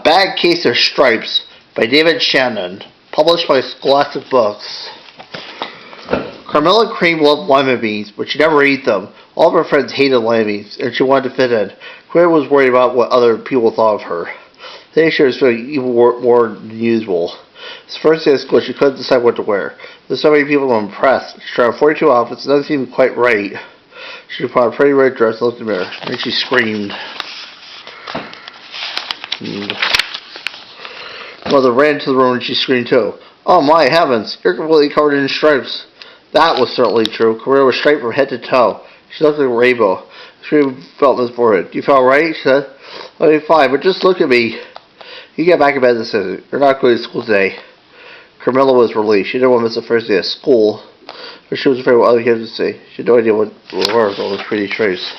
Bad Case of Stripes by David Shannon, published by Scholastic Books. Carmilla Cream loved lima beans, but she never ate them. All of her friends hated lima beans, and she wanted to fit in. Claire was worried about what other people thought of her. Today she was feeling even more than usual. It's the first day of school, she couldn't decide what to wear. There's so many people to impress. She tried 42 outfits, nothing seemed quite right. She put on a pretty red dress and looked in the mirror. Then she screamed. Mother ran into the room and she screamed too. Oh my heavens, you're completely covered in stripes. That was certainly true. Carmilla was striped from head to toe. She looked like a rainbow. The scream felt in his forehead. You felt right? She said. I'll be fine, but just look at me. You get back in bed this evening. You're not going to school today. Carmilla was relieved. She didn't want to miss the first day of school, but she was afraid what other kids would say. She had no idea what were all those pretty traits.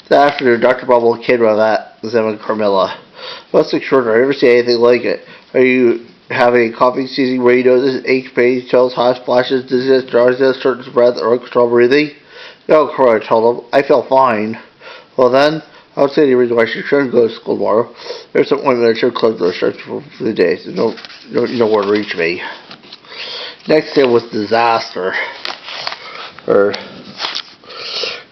That afternoon, Dr. Bumble came around that examined Carmilla. What's extraordinary? I've never seen anything like it. Are you having a coughing, sneezing, runny noses, aches, pains, chills, hot splashes, dizziness, drowsiness, shortness of breath, or uncontrollable breathing? No, Carmilla told him. I felt fine. Well then, I don't see any reason why she shouldn't go to school tomorrow. There's some ointment that should close those stripes for the day, so you know where to reach me. Next day was disaster.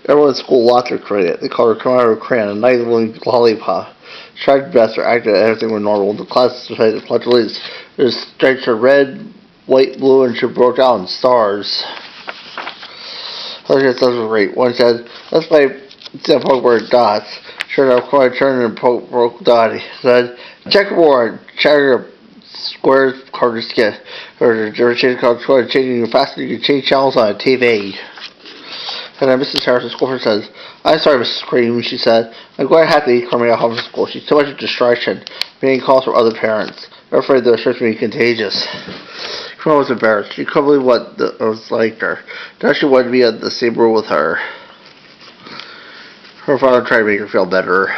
Everyone at school lost her credit. They called her Carmilla Cran, a nice little lollipop. She tried her best to act as everything was normal. The class decided to pledge allegiance. Her stripes are red, white, blue, and she broke out in stars. Other kids were great. One said, let's play poke word dots. Sure enough, Carmilla turned and broke dot. He said, checkerboard, checker, squares, quarters, skit. Or change color, changing faster, you can change channels on a TV. And then Mrs. Harrison's school says, I'm sorry, Mrs. Cream, she said. I'm going to have to leave Carmilla home from school. She's too much of a distraction, making calls from other parents. They're afraid the stripes may be contagious. Carmilla was embarrassed. She couldn't believe what was like her. Now she wanted to be in the same room with her. Her father tried to make her feel better.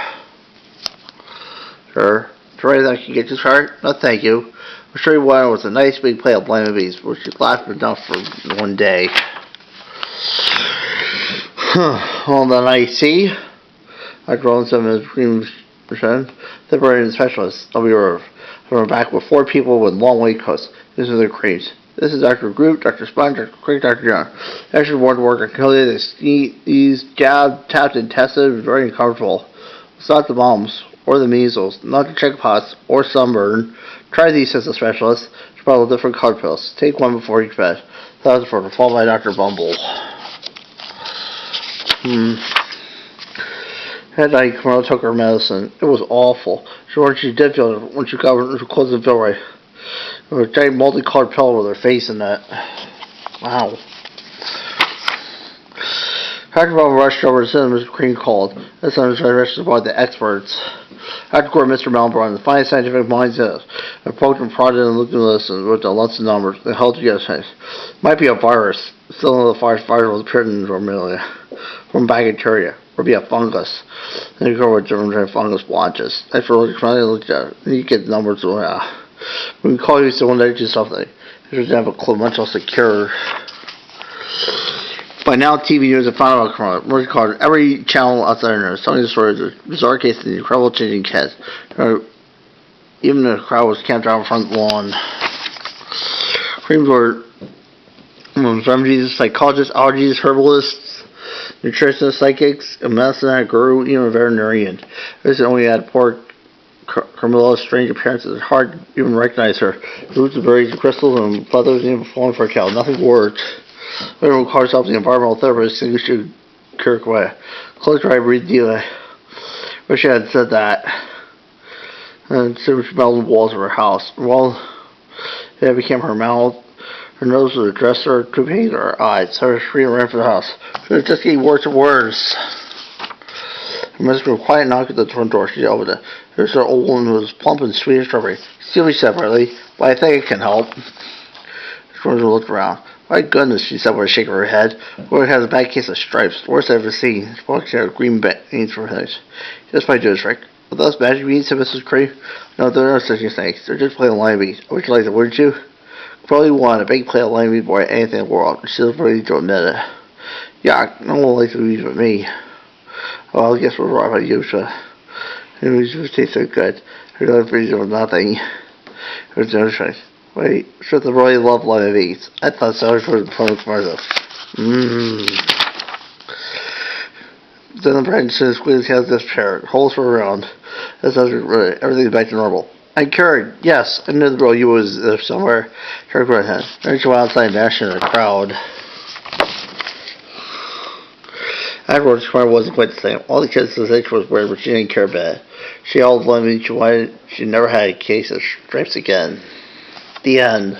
Sure. Is there anything I can get you, Charlotte? No, thank you. I'm sure you wanted was a nice big plate of lima beans, which she laughed enough for one day. Well, then I see. Dr. Robinson and his cream the brain specialist. I'll be back with 4 people with long white coats. These are their creams. This is Dr. Groot, Dr. Sponge, Dr. Crick, Dr. John. Extra more to work on killing they sneeze, jabbed, tapped, and tested. It was very uncomfortable. It's not the mumps, or the measles, not the chickenpox, or sunburn. Try these, says the specialist. She brought different colored pills. Take one before each bed. That was for the fall by Dr. Bumble. That night, Carmilla took her medicine. It was awful. She did feel it when she closed the feel right. There was a giant multicolored pillow with her face in it. Wow. Dr. Bumble rushed over to Mr. Cream called. This time he rushed about the experts. Dr. Gore and Mr. Malbron, the finest scientific minds in I poked and prodded and looked and listened with the lots of numbers. They held together. Might be a virus. Still the virus was appeared in Vermilia. From bacteria. Or be a fungus. Then you go with different fungus blotches. That's really trying to look at it. You get the numbers. We can call you someone that did something. You doesn't have a clue much else to cure. By now, TV news have found out about Carmilla. Called every channel outside the news, telling the stories of bizarre cases and incredible changing kids. Even the crowd was camped out in front of the lawn. Creams were remedies, psychologists, allergists, herbalists, nutritionists, psychics, a medicine that grew, even a veterinarian. This only had poor Carmilla's strange appearance. It's hard to even recognize her. The roots of berries, crystals, and feathers, even falling for a cow. Nothing worked. Everyone called herself the environmental therapist, thinking she would cure away. Close her eye, breathe deeply. Wish I had said that. And soon she smelled the walls of her house. Well, it became her mouth. Her nose was a dresser, 2 pains in her eyes. So her scream ran for the house. She was just getting worse and worse. Her mistress was quiet knocked at the front door. She opened it. There was an old woman who was plump and sweet as strawberry. Steely separately, but I think it can help. She looked around. My goodness, she said with a shake of her head. Boy has a bad case of stripes. Worst I've ever seen. She had green beans for her things. Just by Joe's trick. Are those magic beans, said Mrs. Cream? No, they're not such things. They're just plain lima beans. I would you like them, wouldn't you? Probably want a big plate of lima beans more than anything in the world. She was ready to admit it. Yeah, no one likes to eat with me. Well, I guess we're right about you, so. It was just tastes so good. Her love for you was nothing. It was no choice. Wait, should the really love lemon beets? I thought so for the phone commercial. Then the branch squeeze has this parrot. Holes for around. Everything's back to normal. I'm cured. Yes, I knew the girl you was somewhere. Kirk went ahead. There's you outside dashing in the crowd. Afterwards, Connor wasn't quite the same. All the kids in the stage was weird, but she didn't care a bit. She all loved me. She never had a case of stripes again. The end.